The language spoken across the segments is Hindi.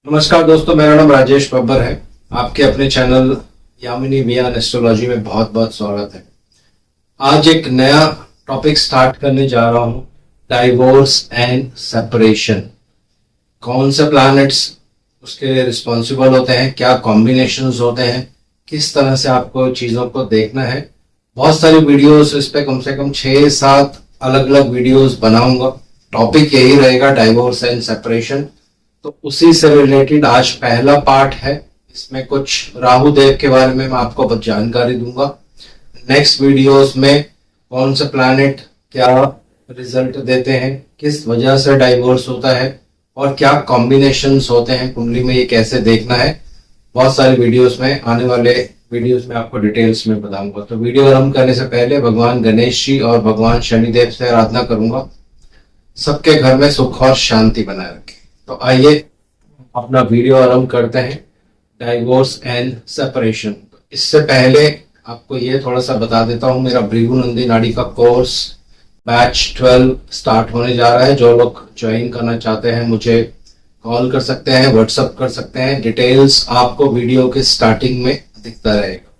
नमस्कार दोस्तों, मेरा नाम राजेश बब्बर है। आपके अपने चैनल यामिनी मियान एस्ट्रोलॉजी में बहुत बहुत स्वागत है। आज एक नया टॉपिक स्टार्ट करने जा रहा हूं, डाइवोर्स एंड सेपरेशन। कौन से प्लैनेट्स उसके रिस्पॉन्सिबल होते हैं, क्या कॉम्बिनेशंस होते हैं, किस तरह से आपको चीज़ों को देखना है। बहुत सारी वीडियोस इस पे कम से कम 6-7 अलग अलग वीडियोस बनाऊंगा। टॉपिक यही रहेगा, डाइवोर्स एंड सेपरेशन। तो उसी से रिलेटेड आज पहला पार्ट है। इसमें कुछ राहु देव के बारे में मैं आपको बहुत जानकारी दूंगा। नेक्स्ट वीडियोस में कौन से प्लैनेट क्या रिजल्ट देते हैं, किस वजह से डाइवोर्स होता है और क्या कॉम्बिनेशंस होते हैं कुंडली में, ये कैसे देखना है। बहुत सारे वीडियोस में, आने वाले वीडियोस में आपको डिटेल्स में बताऊंगा। तो वीडियो आरंभ करने से पहले भगवान गणेश जी और भगवान शनिदेव से आराधना करूंगा सबके घर में सुख और शांति बनाए रखें। तो आइए अपना वीडियो आरंभ करते हैं, डाइवोर्स एंड सेपरेशन। इससे पहले आपको ये थोड़ा सा बता देता हूँ, मेरा भृगु नंदी नाड़ी का कोर्स बैच 12 स्टार्ट होने जा रहा है। जो लोग ज्वाइन करना चाहते हैं मुझे कॉल कर सकते हैं, व्हाट्सअप कर सकते हैं। डिटेल्स आपको वीडियो के स्टार्टिंग में दिखता रहेगा।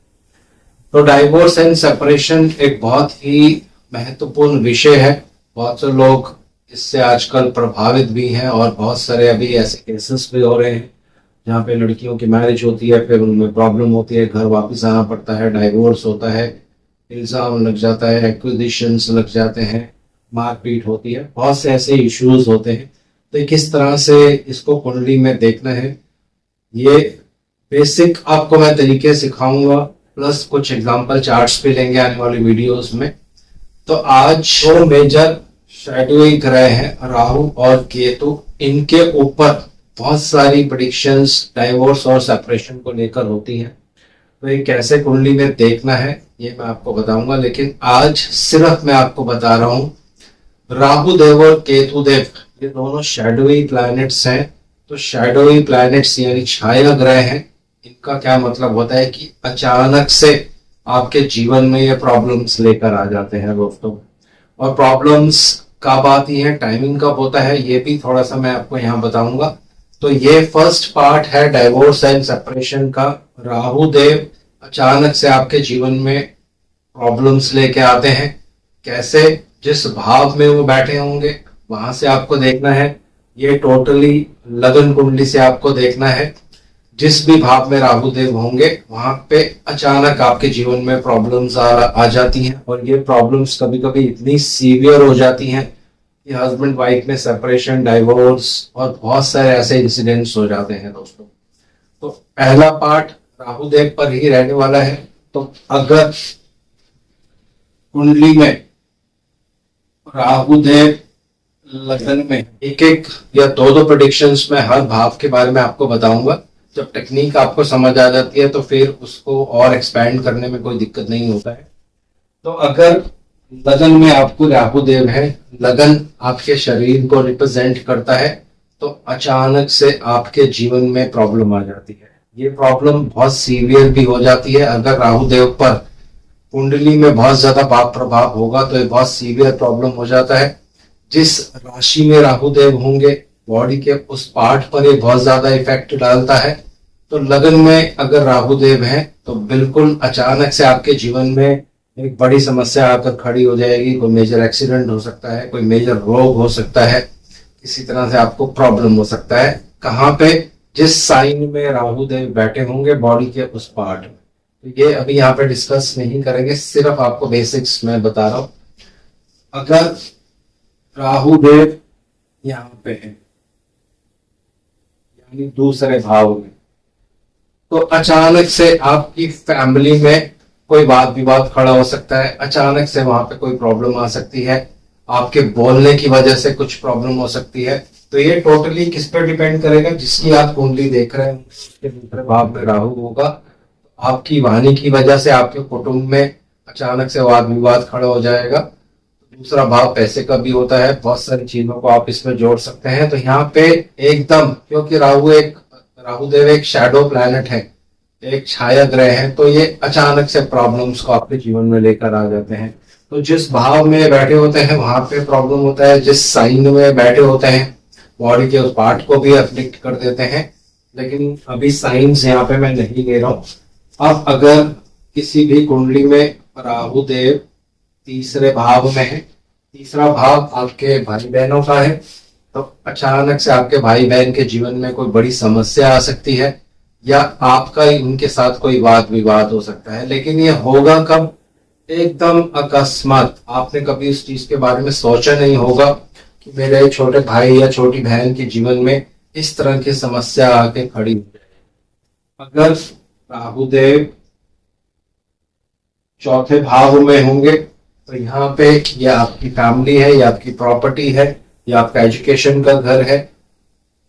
तो डाइवोर्स एंड सेपरेशन एक बहुत ही महत्वपूर्ण विषय है। बहुत से लोग इससे आजकल प्रभावित भी हैं और बहुत सारे अभी ऐसे केसेस भी हो रहे हैं जहाँ पे लड़कियों की मैरिज होती है, फिर उनमें प्रॉब्लम होती है, घर वापस आना पड़ता है, डाइवोर्स होता है, इल्जाम लग जाता है, एक्विजिशंस लग जाते हैं, मारपीट होती है, बहुत से ऐसे इश्यूज होते हैं। तो किस तरह से इसको कुंडली में देखना है, ये बेसिक आपको मैं तरीके सिखाऊंगा, प्लस कुछ एग्जाम्पल चार्ट्स भी लेंगे आने वाली वीडियोस में। तो आज दो मेजर शैडोई ग्रह हैं, राहु और केतु। इनके ऊपर बहुत सारी प्रेडिक्शंस डाइवोर्स और सेपरेशन को लेकर होती हैं। तो ये कैसे कुंडली में देखना है ये मैं आपको बताऊंगा, लेकिन आज सिर्फ मैं आपको बता रहा हूं राहु देव और केतु देव ये दोनों शैडोई प्लैनेट्स हैं। तो शैडोई प्लैनेट्स यानी छाया ग्रह हैं। इनका क्या मतलब होता है कि अचानक से आपके जीवन में ये प्रॉब्लम्स लेकर आ जाते हैं दोस्तों। और प्रॉब्लम्स कब आती है, टाइमिंग कब होता है, ये भी थोड़ा सा मैं आपको यहाँ बताऊंगा। तो ये फर्स्ट पार्ट है डाइवोर्स एंड सेपरेशन का। राहु देव अचानक से आपके जीवन में प्रॉब्लम्स लेके आते हैं। कैसे, जिस भाव में वो बैठे होंगे वहां से आपको देखना है। ये टोटली लगन कुंडली से आपको देखना है। जिस भी भाव में राहु देव होंगे वहां पे अचानक आपके जीवन में प्रॉब्लम्स आ जाती हैं। और ये प्रॉब्लम्स कभी कभी इतनी सीवियर हो जाती हैं कि हस्बैंड वाइफ में सेपरेशन, डाइवोर्स और बहुत सारे ऐसे इंसिडेंट्स हो जाते हैं दोस्तों। तो पहला पार्ट राहु देव पर ही रहने वाला है। तो अगर कुंडली में राहु देव लगन में एक एक या दो प्रेडिक्शंस में हर भाव के बारे में आपको बताऊंगा। जब टेक्निक आपको समझ आ जाती है तो फिर उसको और एक्सपैंड करने में कोई दिक्कत नहीं होता है। तो अगर लगन में आपको राहु देव है, लगन आपके शरीर को रिप्रेजेंट करता है, तो अचानक से आपके जीवन में प्रॉब्लम आ जाती है। ये प्रॉब्लम बहुत सीवियर भी हो जाती है। अगर राहु देव पर कुंडली में बहुत ज्यादा पाप प्रभाव होगा तो ये बहुत सीवियर प्रॉब्लम हो जाता है। जिस राशि में राहु देव होंगे बॉडी के उस पार्ट पर ये बहुत ज्यादा इफेक्ट डालता है। तो लगन में अगर राहु देव है तो बिल्कुल अचानक से आपके जीवन में एक बड़ी समस्या आकर खड़ी हो जाएगी। कोई मेजर एक्सीडेंट हो सकता है, कोई मेजर रोग हो सकता है, किसी तरह से आपको प्रॉब्लम हो सकता है। कहाँ पे, जिस साइन में राहु देव बैठे होंगे बॉडी के उस पार्ट में। तो ये अभी यहाँ पे डिस्कस नहीं करेंगे, सिर्फ आपको बेसिक्स मैं बता रहा हूं। अगर राहु देव यहाँ पे है यानी दूसरे भाव में, तो अचानक से आपकी फैमिली में कोई वाद विवाद खड़ा हो सकता है। अचानक से वहां पे कोई प्रॉब्लम आ सकती है। आपके बोलने की वजह से कुछ प्रॉब्लम हो सकती है। तो ये टोटली किस पे डिपेंड करेगा, जिसकी आप कुंडली देख रहे हैं उसके दूसरे भाव में राहु होगा। आपकी वाणी की वजह से आपके कुटुंब में अचानक से वाद विवाद खड़ा हो जाएगा। दूसरा भाव पैसे का भी होता है। बहुत सारी चीजों को आप इसमें जोड़ सकते हैं। तो यहाँ पे एकदम, क्योंकि राहु देव एक शैडो प्लैनेट है, एक छाया ग्रह है, तो ये अचानक से प्रॉब्लम्स को आपके जीवन में लेकर आ जाते हैं। तो जिस भाव में बैठे होते हैं वहां पे प्रॉब्लम होता है। जिस साइन में बैठे होते हैं बॉडी के उस पार्ट को भी अफेक्ट कर देते हैं। लेकिन अभी साइंस यहाँ पे मैं नहीं ले रहा हूँ। अब अगर किसी भी कुंडली में राहु देव तीसरे भाव में है, तीसरा भाव आपके भाई बहनों का है, तो अचानक से आपके भाई बहन के जीवन में कोई बड़ी समस्या आ सकती है, या आपका उनके साथ कोई वाद विवाद हो सकता है। लेकिन ये होगा कब? एकदम अकस्मात। आपने कभी उस चीज के बारे में सोचा नहीं होगा कि मेरे छोटे भाई या छोटी बहन के जीवन में इस तरह की समस्या आके खड़ी हो जाए। अगर राहुदेव चौथे भाव में होंगे तो यहाँ पे ये आपकी फैमिली है, या आपकी प्रॉपर्टी है, या आपका एजुकेशन का घर है,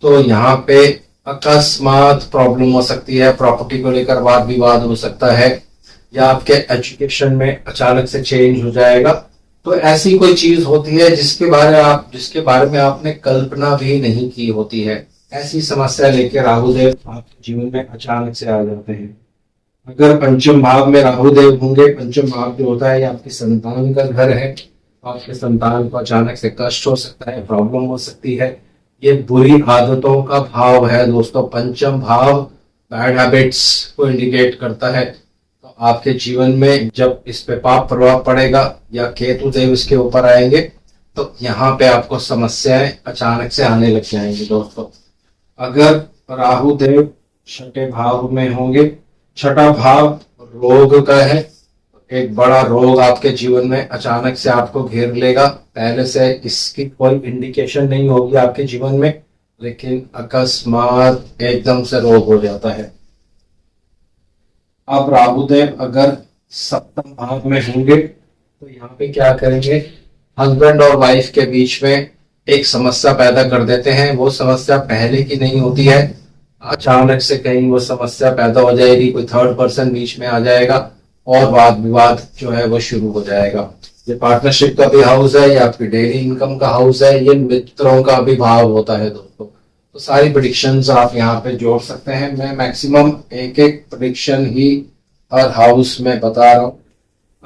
तो यहाँ पे अकस्मात प्रॉब्लम हो सकती है। प्रॉपर्टी को लेकर वाद विवाद हो सकता है, या आपके एजुकेशन में अचानक से चेंज हो जाएगा। तो ऐसी कोई चीज होती है जिसके बारे में आपने कल्पना भी नहीं की होती है। ऐसी समस्या लेकर राहुदेव आपके जीवन में अचानक से आ जाते हैं। अगर पंचम भाव में राहुदेव होंगे, पंचम भाव जो होता है ये आपकी संतान का घर है, आपके संतान को अचानक से कष्ट हो सकता है, प्रॉब्लम हो सकती है। ये बुरी आदतों का भाव है दोस्तों। पंचम भाव बैड हैबिट्स को इंडिकेट करता है। तो आपके जीवन में जब इस पे पाप प्रभाव पड़ेगा या केतु देव इसके ऊपर आएंगे, तो यहाँ पे आपको समस्याएं अचानक से आने लग जाएंगी दोस्तों। अगर राहु देव छठे भाव में होंगे, छठा भाव रोग का है, एक बड़ा रोग आपके जीवन में अचानक से आपको घेर लेगा। पहले से इसकी कोई इंडिकेशन नहीं होगी आपके जीवन में, लेकिन अकस्मात एकदम से रोग हो जाता है। अब राहुदेव अगर सप्तम भाव में होंगे तो यहाँ पे क्या करेंगे? हस्बैंड और वाइफ के बीच में एक समस्या पैदा कर देते हैं। वो समस्या पहले की नहीं होती है, अचानक से कहीं वो समस्या पैदा हो जाएगी, कोई थर्ड पर्सन बीच में आ जाएगा और वाद विवाद जो है वो शुरू हो जाएगा। ये पार्टनरशिप का भी हाउस है, या आपकी डेली इनकम का हाउस है, ये मित्रों का भी भाव होता है दोस्तों। तो सारी प्रेडिक्शंस आप यहाँ पे जोड़ सकते हैं। मैं मैक्सिमम एक एक प्रेडिक्शन ही हर हाउस में बता रहा हूँ।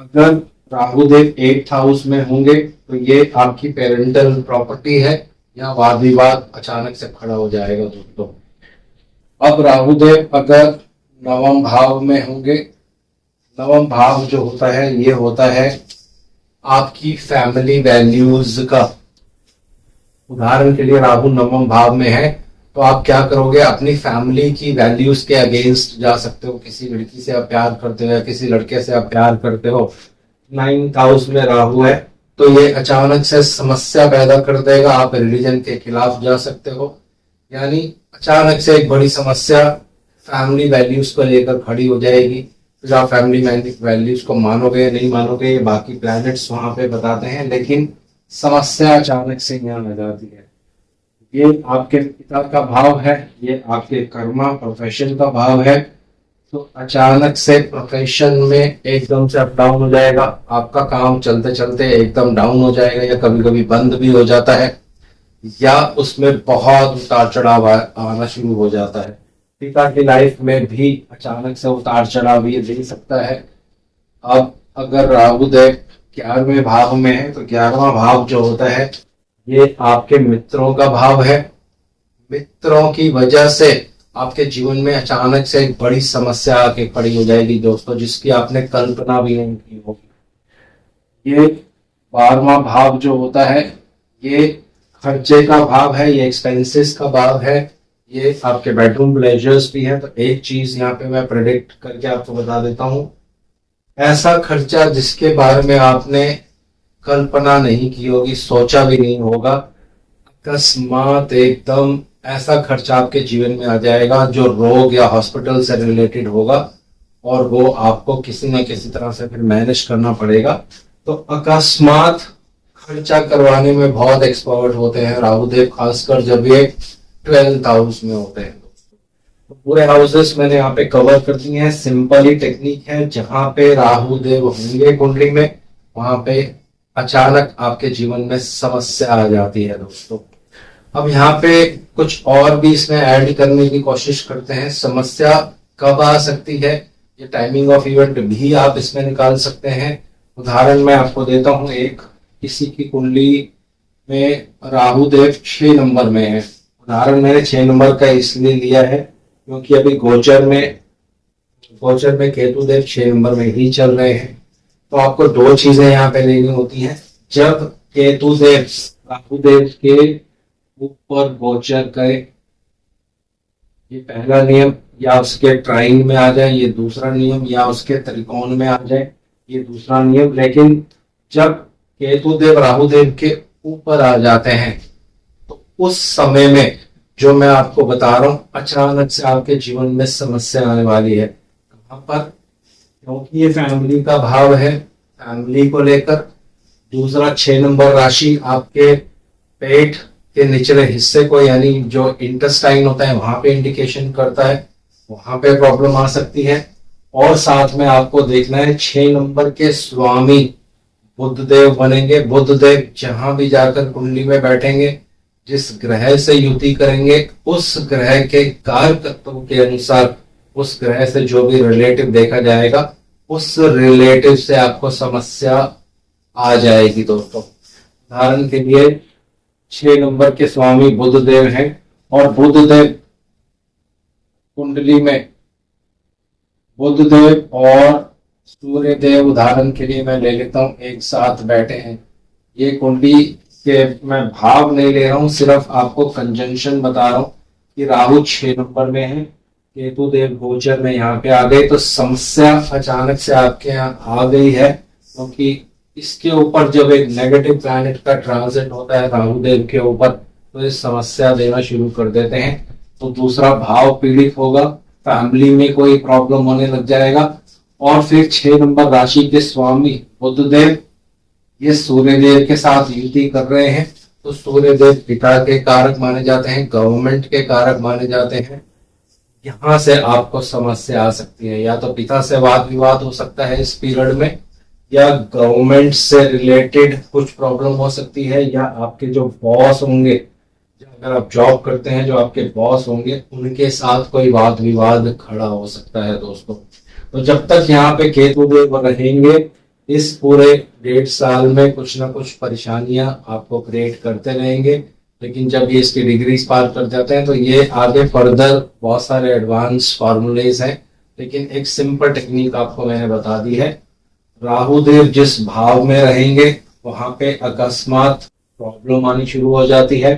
अगर राहुदेव 8th हाउस में होंगे तो ये आपकी पेरेंटल प्रॉपर्टी है, या वाद विवाद अचानक से खड़ा हो जाएगा दोस्तों। अब राहुदेव अगर नवम भाव में होंगे, नवम भाव जो होता है ये होता है आपकी फैमिली वैल्यूज का। उदाहरण के लिए राहु नवम भाव में है तो आप क्या करोगे? अपनी फैमिली की वैल्यूज के अगेंस्ट जा सकते हो। किसी लड़की से आप प्यार करते हो या किसी लड़के से आप प्यार करते हो, 9th हाउस में राहु है, तो ये अचानक से समस्या पैदा कर देगा। आप रिलीजन के खिलाफ जा सकते हो, यानी अचानक से एक बड़ी समस्या फैमिली वैल्यूज को लेकर खड़ी हो जाएगी। फिर आप फैमिली वैल्यूज को मानोगे या नहीं मानोगे, ये बाकी प्लैनेट्स वहां पे बताते हैं, लेकिन समस्या अचानक से यहाँ आ जाती है। ये आपके पिता का भाव है, ये आपके कर्मा प्रोफेशन का भाव है। तो अचानक से प्रोफेशन में एकदम से अप डाउन हो जाएगा। आपका काम चलते चलते एकदम डाउन हो जाएगा, या कभी कभी बंद भी हो जाता है, या उसमें बहुत उतार चढ़ाव आना शुरू हो जाता है। पिता की लाइफ में भी अचानक से उतार चढ़ाव ये दे सकता है। अब अगर राहुदेव 11वें भाव में है तो 11वां भाव जो होता है ये आपके मित्रों का भाव है। मित्रों की वजह से आपके जीवन में अचानक से एक बड़ी समस्या आके खड़ी हो जाएगी दोस्तों, जिसकी आपने कल्पना भी नहीं की होगी। ये 12वां भाव जो होता है ये खर्चे का भाव है, ये एक्सपेंसेस का भाव है, ये आपके बेडरूम प्लेजर्स भी है। तो एक चीज यहाँ पे मैं प्रेडिक्ट करके आपको बता देता हूँ, ऐसा खर्चा जिसके बारे में आपने कल्पना नहीं की होगी, सोचा भी नहीं होगा, अकस्मात एकदम ऐसा खर्चा आपके जीवन में आ जाएगा जो रोग या हॉस्पिटल से रिलेटेड होगा, और वो आपको किसी न किसी तरह से फिर मैनेज करना पड़ेगा। तो अकस्मात खर्चा करवाने में बहुत एक्सपर्ट होते हैं राहुदेव, खासकर जब ये 12th हाउस में होते हैं। तो पूरे हाउसेस मैंने यहाँ पे कवर कर दिए हैं। सिंपल ही टेक्निक है, जहां पे राहुदेव होंगे कुंडली में वहां पे अचानक आपके जीवन में समस्या आ जाती है दोस्तों। अब यहाँ पे कुछ और भी इसमें ऐड करने की कोशिश करते हैं। समस्या कब आ सकती है, ये टाइमिंग ऑफ इवेंट भी आप इसमें निकाल सकते हैं। उदाहरण मैं आपको देता हूँ, एक किसी की कुंडली में राहुदेव 6 नंबर में है। उदाहरण मैंने 6 नंबर का इसलिए लिया है क्योंकि अभी गोचर में केतु देव 6 नंबर में ही चल रहे हैं। तो आपको दो चीजें यहाँ पे लेनी होती हैं। जब केतु देव राहु देव के ऊपर गोचर करे, ये पहला नियम, या उसके ट्राइन में आ जाए ये दूसरा नियम, या उसके त्रिकोण में आ जाए ये दूसरा नियम। लेकिन जब केतु देव राहु देव के ऊपर आ जाते हैं तो उस समय में जो मैं आपको बता रहा हूं, अचानक से आपके जीवन में समस्या आने वाली है। कहां पर? क्योंकि ये फैमिली का भाव है, फैमिली को लेकर। दूसरा 6 नंबर राशि आपके पेट के निचले हिस्से को, यानी जो इंटेस्टाइन होता है वहां पे इंडिकेशन करता है, वहां पे प्रॉब्लम आ सकती है। और साथ में आपको देखना है 6 नंबर के स्वामी बुध देव बनेंगे। बुध देव जहां भी जाकर कुंडली में बैठेंगे, जिस ग्रह से युति करेंगे, उस ग्रह के कारकत्व के अनुसार उस ग्रह से जो भी रिलेटिव देखा जाएगा, उस रिलेटिव से आपको समस्या आ जाएगी दोस्तों। उदाहरण के लिए 6 नंबर के स्वामी बुध देव हैं और बुध देव कुंडली में, बुध देव और सूर्य देव उदाहरण के लिए मैं ले लेता हूं, एक साथ बैठे हैं। ये कुंडली के मैं भाव नहीं ले रहा हूं, सिर्फ आपको कंजंक्शन बता रहा हूं कि राहु 6 नंबर में है, केतु देव गोचर में यहाँ पे आ गए, तो समस्या अचानक से आपके यहाँ आ गई है। क्योंकि इसके ऊपर जब एक नेगेटिव प्लैनेट का ट्रांजिट होता है राहु देव के ऊपर, तो ये समस्या देना शुरू कर देते हैं। तो दूसरा भाव पीड़ित होगा, फैमिली में कोई प्रॉब्लम होने लग जाएगा। और फिर 6 नंबर राशि के स्वामी बुध देव ये सूर्य देव के साथ युति कर रहे हैं। तो सूर्य देव पिता के कारक माने जाते हैं, गवर्नमेंट के कारक माने जाते हैं। यहाँ से आपको समस्या आ सकती है, या तो पिता से वाद विवाद हो सकता है इस पीरियड में, या गवर्नमेंट से रिलेटेड कुछ प्रॉब्लम हो सकती है, या आपके जो बॉस होंगे, अगर आप जॉब करते हैं, जो आपके बॉस होंगे उनके साथ कोई वाद विवाद खड़ा हो सकता है दोस्तों। तो जब तक यहाँ पे केतु देव रहेंगे, इस पूरे 1.5 साल में कुछ ना कुछ परेशानियां आपको क्रिएट करते रहेंगे। लेकिन जब ये इसकी डिग्रीज पार कर जाते हैं तो ये आगे फर्दर बहुत सारे एडवांस फॉर्मूलेज हैं, लेकिन एक सिंपल टेक्निक आपको मैंने बता दी है। राहु देव जिस भाव में रहेंगे वहां पे अकस्मात प्रॉब्लम आनी शुरू हो जाती है।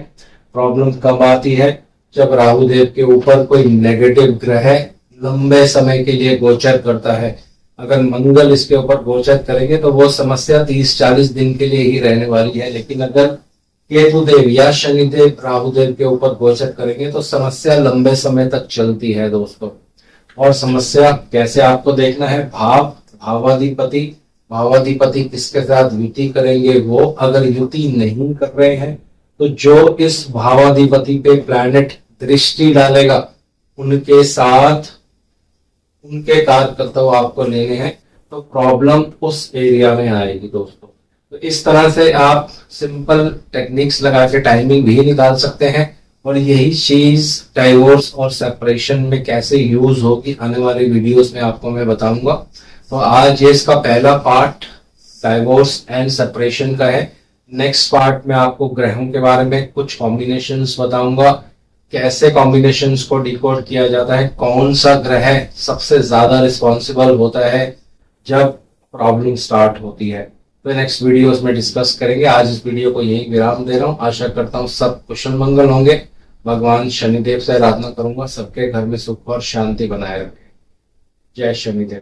प्रॉब्लम कब आती है? जब राहु देव के ऊपर कोई नेगेटिव ग्रह लंबे समय के लिए गोचर करता है। अगर मंगल इसके ऊपर गोचर करेंगे तो वो समस्या 30-40 दिन के लिए ही रहने वाली है। लेकिन अगर केतु देव या शनिदेव राहु देव के ऊपर गोचर करेंगे तो समस्या लंबे समय तक चलती है दोस्तों। और समस्या कैसे आपको देखना है? भावाधिपति, भावाधिपति किसके साथ युति करेंगे, वो अगर युति नहीं कर रहे हैं तो जो इस भावाधिपति पे प्लैनेट दृष्टि डालेगा उनके साथ उनके कार्यकर्तव्य आपको लेने हैं, तो प्रॉब्लम उस एरिया में आएगी दोस्तों। तो इस तरह से आप सिंपल टेक्निक्स लगा के टाइमिंग भी निकाल सकते हैं। और यही चीज डाइवोर्स और सेपरेशन में कैसे यूज होगी आने वाली वीडियोस में आपको मैं बताऊंगा। तो आज ये इसका पहला पार्ट डाइवोर्स एंड सेपरेशन का है। नेक्स्ट पार्ट में आपको ग्रहों के बारे में कुछ कॉम्बिनेशंस बताऊंगा, कैसे कॉम्बिनेशंस को डिकोड किया जाता है, कौन सा ग्रह सबसे ज्यादा रिस्पॉन्सिबल होता है जब प्रॉब्लम स्टार्ट होती है। तो नेक्स्ट वीडियोस में डिस्कस करेंगे। आज इस वीडियो को यही विराम दे रहा हूँ। आशा करता हूँ सब कुशल मंगल होंगे। भगवान शनिदेव से आराधना करूंगा सबके घर में सुख और शांति बनाए रखे। जय शनिदेव।